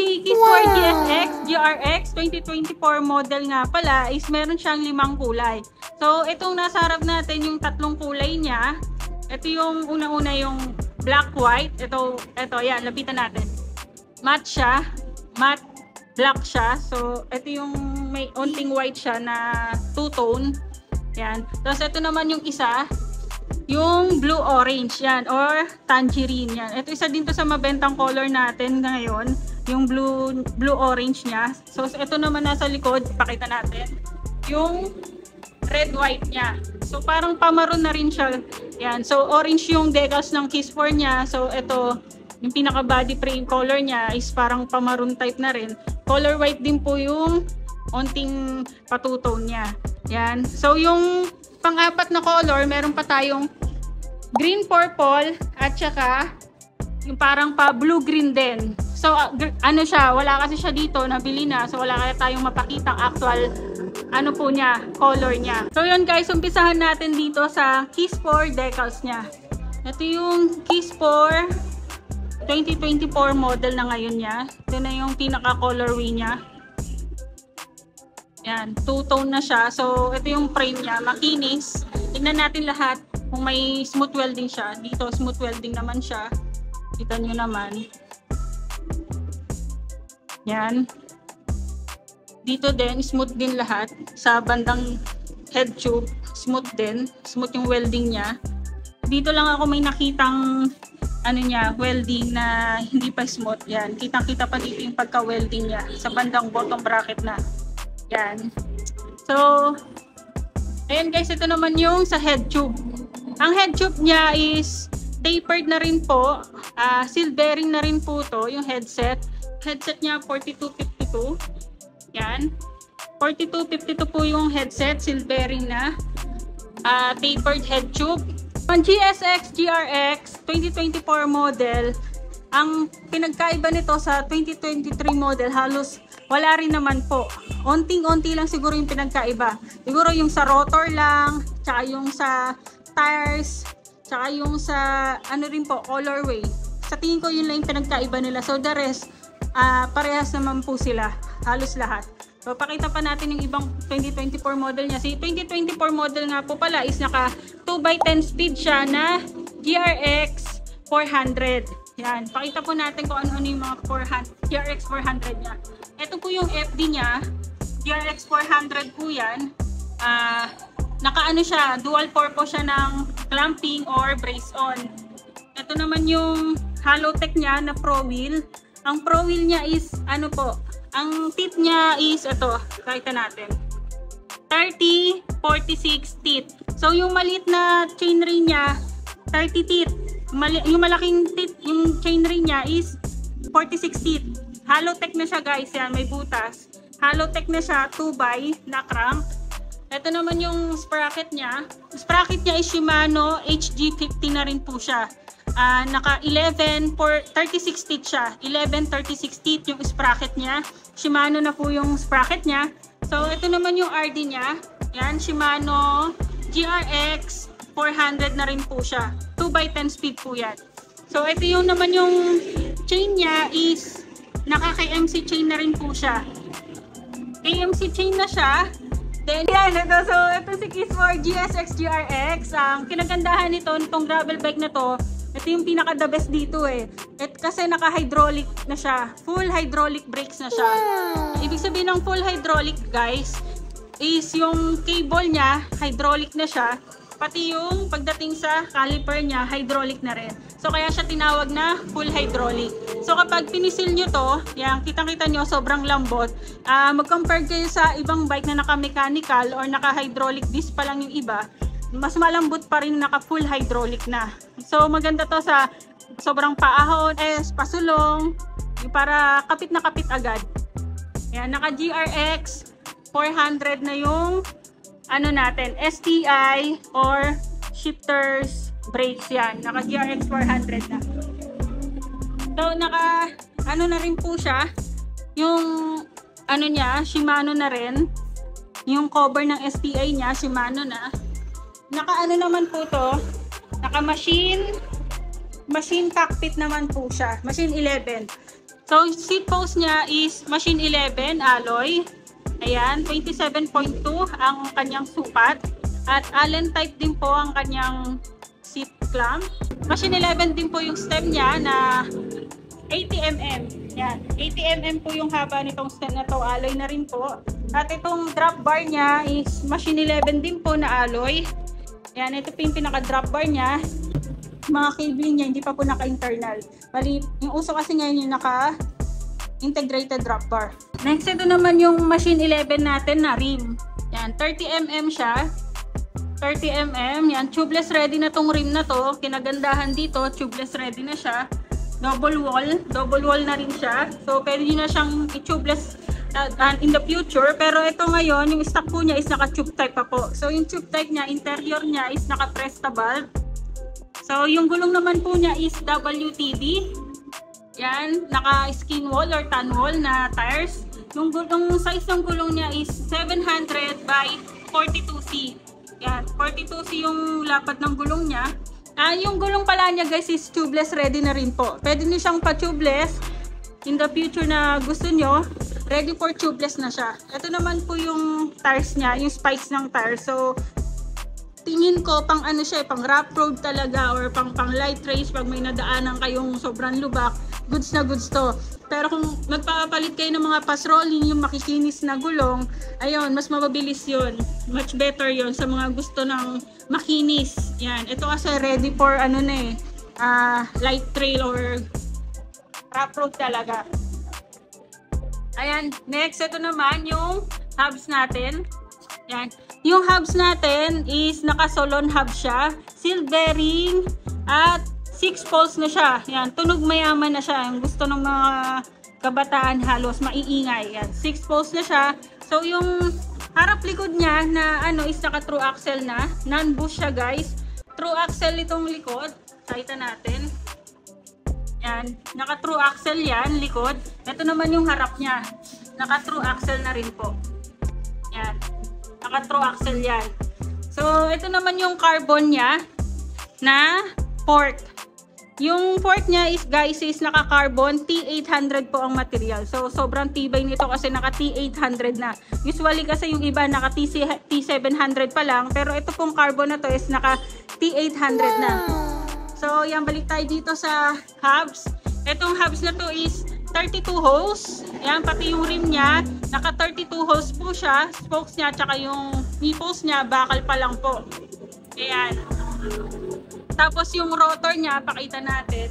si Kiss4 GSX GRX 2024 model nga pala is meron siyang 5 kulay. So itong nasa harap natin yung 3 kulay niya. Ito yung una-una yung black white. Ito yan, lapitan natin. Matte siya, matte black siya. So ito yung may onting white siya na two-tone. Yan. Tapos ito naman yung isa, yung blue orange yan or tangerine yan. Ito isa din to sa mabentang color natin ngayon, yung blue orange niya. So ito naman nasa likod, pakita natin yung red white niya. So parang pamaroon na rin siya. Yan. So orange yung decals ng Kiss4 niya. So ito yung pinaka body frame color niya is parang pamaroon type na rin. Color white din po yung onting patutone niya. Yan. So yung pang-apat na color, meron pa tayong green purple at saka yung parang pa blue green din. So ano siya, wala kasi siya dito, nabili na. So wala kaya tayong mapakitang actual ano po niya, color niya. So yun guys, umpisahan natin dito sa Kiss4 decals niya. Ito yung Kiss4 2024 model na ngayon niya. Ito na yung pinaka colorway niya. Yan, two-tone na siya. So, ito yung frame niya, makinis. Tignan natin lahat kung may smooth welding siya. Dito, smooth welding naman siya. Kita nyo naman. Yan. Dito din, smooth din lahat. Sa bandang head tube, smooth din. Smooth yung welding niya. Dito lang ako may nakitang ano niya, welding na hindi pa smooth. Yan, kitang-kita pa dito yung pagka-welding niya. Sa bandang bottom bracket na. Yan. So, ayan guys, ito naman yung sa head tube. Ang head tube niya is tapered na rin po. Seal bearing na rin po to, yung headset. Headset niya 4252. Yan. 4252 po yung headset, seal bearing na. Tapered head tube. Ang GSX GRX 2024 model, ang pinagkaiba nito sa 2023 model, halos wala rin naman po. Onting-onti lang siguro yung pinagkaiba. Siguro yung sa rotor lang, tsaka yung sa tires, tsaka yung sa ano rin po, colorway. Sa tingin ko yun lang yung pinagkaiba nila. So the rest, parehas naman po sila. Halos lahat. So pakita pa natin yung ibang 2024 model niya. Si 2024 model nga po pala is naka 2x10 speed siya na GRX 400. Yan. Pakita po natin kung ano-ano yung mga GRX 400 niya. Ito po yung FD niya. GRX 400 po yan. Naka-ano siya, dual purpose siya ng clamping or brace on. Ito naman yung Halotech niya na Pro Wheel. Ang Pro Wheel niya is, ano po, ang teeth niya is, ito, pakita natin. 30-46 teeth. So, yung maliit na chain ring niya, 30 teeth. Yung malaking teeth, yung chain ring niya is 46 teeth. Halotech na siya guys, yan, may butas. Halotech na siya, 2x na crank. Ito naman yung sprocket niya. Sprocket niya is Shimano HG50 na rin po siya. Naka 11 for 36 teeth siya. 11 36 teeth yung sprocket niya. Shimano na po yung sprocket niya. So ito naman yung RD niya. Yan, Shimano GRX 400 na rin po siya. 2x10 speed po yan. So ito yung naman yung chain niya is naka KMC chain na rin po siya. KMC chain na siya. Then yan, ito. So ito si Kiss4 GSX GRX. Ang kinagandahan nito, itong gravel bike na to, ito yung pinaka the best dito eh. Kasi naka-hydraulic na siya. Full hydraulic brakes na siya. Ibig sabihin ng full hydraulic guys, is yung cable niya, hydraulic na siya. Pati yung pagdating sa caliper niya, hydraulic na rin. So kaya siya tinawag na full hydraulic. So kapag pinisil nyo to, yan, kitang-kita nyo, sobrang lambot. Mag-compare kayo sa ibang bike na naka-mechanical or naka-hydraulic disc pa lang yung iba, mas malambot pa rin naka full hydraulic na. So maganda to sa sobrang paahon, pasulong, para kapit na kapit agad. Yan, naka GRX 400 na yung ano natin, STI or shifters brakes yan. Naka GRX 400 na. So naka ano na rin po siya, yung ano niya, Shimano na rin. Yung cover ng STI niya, Shimano na. Naka ano naman po to, naka machine cockpit naman po siya, machine 11. So, seat post niya is machine 11 alloy. Ayan, 27.2 ang kanyang sukat. At Allen type din po ang kanyang seat clamp. Machine 11 din po yung stem niya na 80mm. Yan, 80mm po yung haba nitong stem na to. Alloy na rin po. At itong drop bar niya is machine 11 din po na alloy. Yan, ito po yung pinaka-drop bar niya. Mga cabling niya, hindi pa po naka-internal. Bali, yung uso kasi ngayon yung naka-integrated drop bar. Next, ito naman yung machine 11 natin na rim. Yan, 30mm siya. 30mm. Yan, tubeless ready na tong rim na to. Kinagandahan dito, tubeless ready na siya. Double wall na rin siya. So, pwede nyo na siyang i-tubeless in the future. Pero ito ngayon, yung stock po niya is naka-tube type pa po. So, yung tube type niya, interior niya is naka-presta valve. So, yung gulong naman po niya is WTB. Yan, naka-skin wall or tan wall na tires. Yung size ng gulong niya is 700 by 42C. Yan, 42C yung lapad ng gulong niya. Yung gulong pala niya guys is tubeless ready na rin po. Pwede niyo siyang pa-tubeless in the future na gusto nyo. Ready for tubeless na siya. Ito naman po yung tires niya, yung spikes ng tires. So, tingin ko pang ano siya, pang rough road talaga or pang light race pag may nadaanan kayong sobrang lubak. Goods na goods to. Pero kung magpapalit kayo ng mga pass rolling, yung makikinis na gulong, ayun, mas mababilis yun. Much better yun sa mga gusto ng makinis. Yan. Ito kasi ready for ano na light trail or rough road talaga. Ayan. Next, ito naman yung hubs natin. Yan. Yung hubs natin is naka-solon hub siya. Seal bearing at 6 poles na siya. Yan, tunog mayaman na siya. Yung gusto ng mga kabataan halos maiingay. Yan, 6 poles na siya. So, yung harap likod niya na ano is naka true axle na. Non-bush siya guys. True axle itong likod. Sakita natin. Yan, naka true axle yan, likod. Ito naman yung harap niya. Naka true axle na rin po. Yan, naka true axle yan. So, ito naman yung carbon niya na fork. Yung fork niya is guys is naka-carbon T800 po ang material. So sobrang tibay nito kasi naka T800 na. Usually kasi yung iba naka T700 pa lang, pero ito pong carbon na to is naka T800 na. So yan, balik tayo dito sa hubs. Itong hubs na to is 32 holes. Yan, pati yung rim niya, naka 32 holes po siya. Spokes niya, tsaka yung nipples niya, bakal pa lang po. Ayan. Tapos yung rotor niya, pakita natin.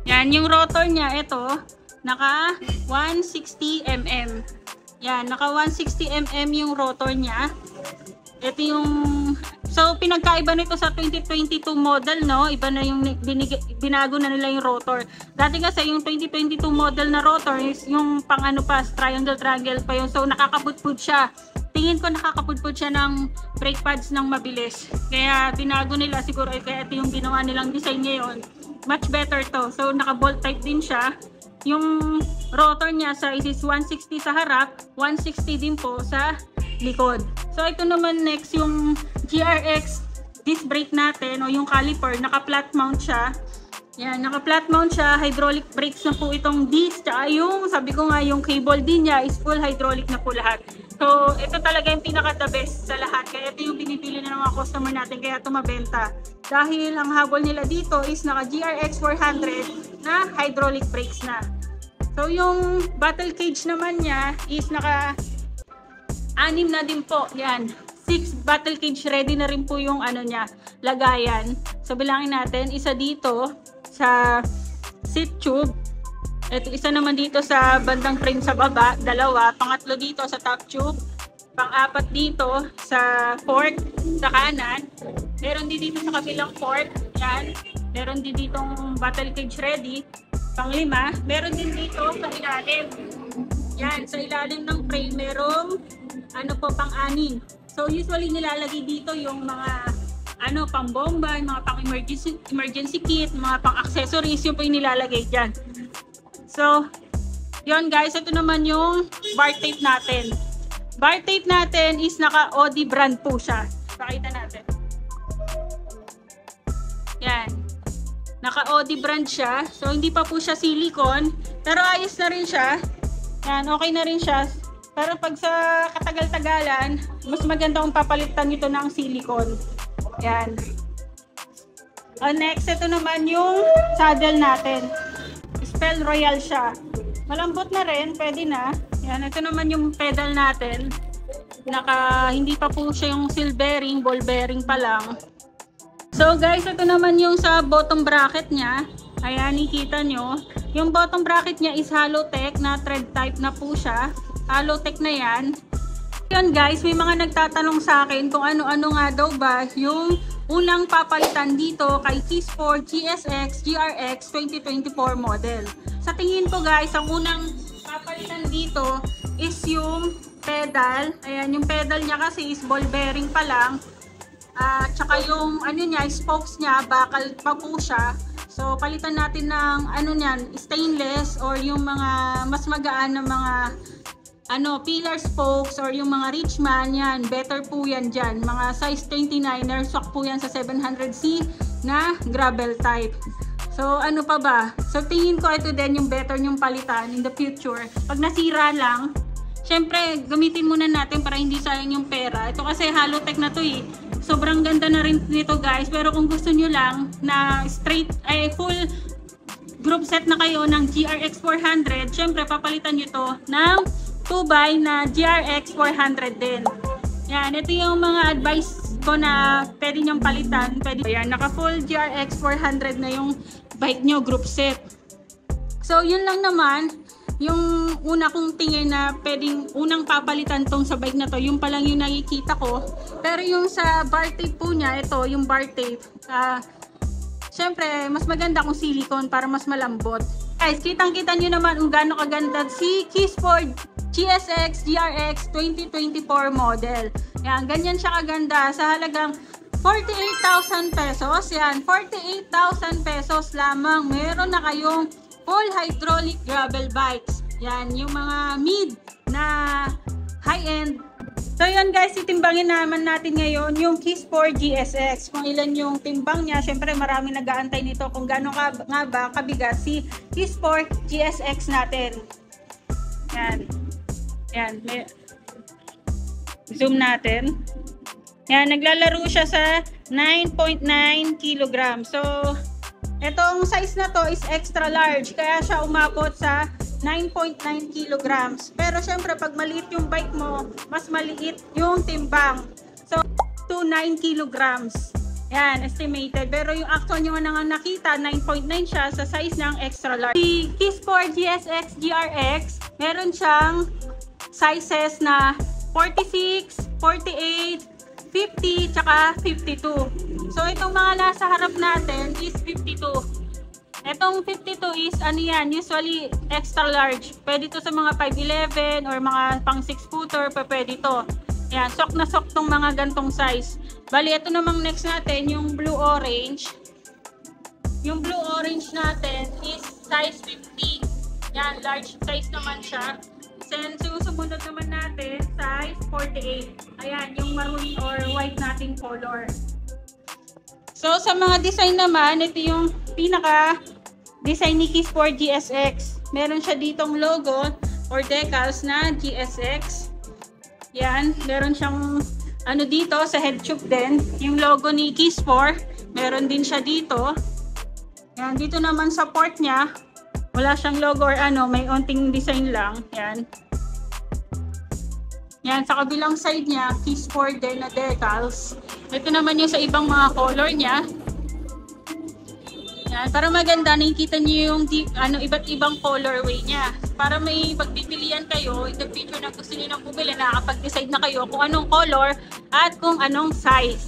Yan, yung rotor niya, ito, naka 160mm. Yan, naka 160mm yung rotor niya. Ito yung, so pinagkaiba nito sa 2022 model, no? Iba na yung binago na nila yung rotor. Dati kasi yung 2022 model na rotor is yung pang ano pa, triangle pa yun. So nakakapudpud siya. Tingin ko nakakapudpud siya ng brake pads ng mabilis. Kaya binago nila siguro, kaya ito yung ginawa nilang design ngayon. Much better to. So naka-bolt type din siya. Yung rotor niya size is 160 sa harap, 160 din po sa likod. So ito naman next yung GRX disc brake natin o yung caliper, naka-flat mount siya. Yan, naka-flat mount siya, hydraulic brakes na po itong disc, tsaka yung, sabi ko nga, yung cable din niya is full hydraulic na po lahat. So, ito talaga yung pinaka-the best sa lahat. Kaya ito yung binibili na ng mga customer natin, kaya ito mabenta. Dahil ang habol nila dito is naka-GRX 400 na hydraulic brakes na. So, yung battle cage naman niya is naka-6 na din po. Yan. 6 battle cage ready na rin po yung ano niya, lagayan. So, bilangin natin, isa dito sa seat tube. Ito, isa naman dito sa bandang frame sa baba, dalawa. Pangatlo dito sa top tube. Pang-apat dito sa fork sa kanan. Meron din dito sa kabilang fork. Yan. Meron din ditong battle cage ready. Pang-lima. Meron din dito sa ilalim. Yan. Sa ilalim ng frame, merong ano po, pang-anim. So, usually nilalagay dito yung mga ano, pang bomba, mga pang emergency kit, mga pang accessories, yung po yung nilalagay dyan. So, yun guys, ito naman yung bar tape natin. Bar tape natin is naka Audi brand po siya. Pakita natin. Yan. Naka-Audi brand siya. So, hindi pa po siya silicone. Pero ayos na rin siya. Yan, okay na rin siya. Pero pag sa katagal-tagalan, mas maganda kung papalitan nito ng silicone. Yan. Next, ito naman yung saddle natin. Spell Royal siya. Malambot na rin, pwede na. Yan, ito naman yung pedal natin. Hindi pa po siya yung seal bearing, ball bearing pa lang. So guys, ito naman yung sa bottom bracket niya. Ayan, nakikita nyo. Yung bottom bracket niya is Halotech na thread type na po siya. Halotech na yan. Yun guys, may mga nagtatanong sa akin kung ano-ano nga daw ba yung unang papalitan dito kay K-Sport GSX GRX 2024 model. Sa tingin ko guys, ang unang papalitan dito is yung pedal. Ayan, yung pedal niya kasi is ball bearing pa lang. Tsaka yung niya, spokes niya, bakal pa po siya. So, palitan natin ng niyan, stainless or yung mga mas magaan na mga pillar spokes or yung mga Richman, yan, better po yan dyan. Mga size 29er, swak po yan sa 700C na gravel type. So, ano pa ba? So, tingin ko ito din yung better yung palitan in the future. Pag nasira lang, syempre, gamitin muna natin para hindi sayang yung pera. Ito kasi Halotech na to eh. Sobrang ganda na rin nito guys. Pero kung gusto nyo lang na full group set na kayo ng GRX 400, syempre, papalitan nyo to ng 2x na GRX 400 din. Yan, ito yung mga advice ko na pwede nyong palitan. Yan, naka full GRX 400 na yung bike nyo, group set. So, yun lang naman. Yung una kong tingin na pwedeng unang papalitan tong sa bike na to, yung pa lang yung nakikita ko. Pero yung sa bar tape po niya, ito, yung bar tape. Syempre, mas maganda kung silicone para mas malambot. Guys, kitang-kita nyo naman kung gaano kaganda si K-Sport GSX GRX 2024 model. Yan, ganyan siya kaganda sa halagang 48,000 pesos. Yan, 48,000 pesos lamang. Meron na kayong full hydraulic gravel bikes. Yan, yung mga mid na high-end. So yun guys, itimbangin naman natin ngayon yung K-Sport GSX. Kung ilan yung timbang niya, syempre marami nag-aantay nito kung gano'n nga ba kabigat si K-Sport GSX natin. Yan. Yan. Zoom natin. Yan, naglalaro siya sa 9.9 kg. So, etong size na to is extra large. Kaya siya umabot sa 9.9 kilograms. Pero syempre, pag maliit yung bike mo, mas maliit yung timbang. So, to 9 kilograms. Yan, estimated. Pero yung actual nyo nga nakita, 9.9 siya sa size ng extra large. Si K-Sport GSX GRX, meron siyang sizes na 46, 48, 50, tsaka 52. So, itong mga nasa harap natin is 52. Itong 52 is, usually extra large. Pwede to sa mga 5'11 or mga pang 6 footer, pwede to. Yan, sok na sok tong mga gantong size. Bali, ito namang next natin, yung blue-orange. Yung blue-orange natin is size 50. Yan, large size naman siya. Then, sumunod naman natin, size 48. Ayan, yung maroon or white nating color. So, sa mga design naman, ito yung pinaka-design ni K-Sport GSX. Meron siya ditong logo or decals na GSX. Yan, meron siyang dito sa head tube din. Yung logo ni K-Sport, meron din siya dito. Yan, dito naman sa port niya, wala siyang logo or may onting design lang. Yan. Yan, sa kabilang side niya, K-Sport din na decals. Ito naman yung sa ibang mga color niya. Yan, para maganda, nakikita niyo yung iba't ibang colorway niya. Para may pagpipilian kayo, in the future na gusto niyo nang bumili, nakakapag-decide na kayo kung anong color at kung anong size.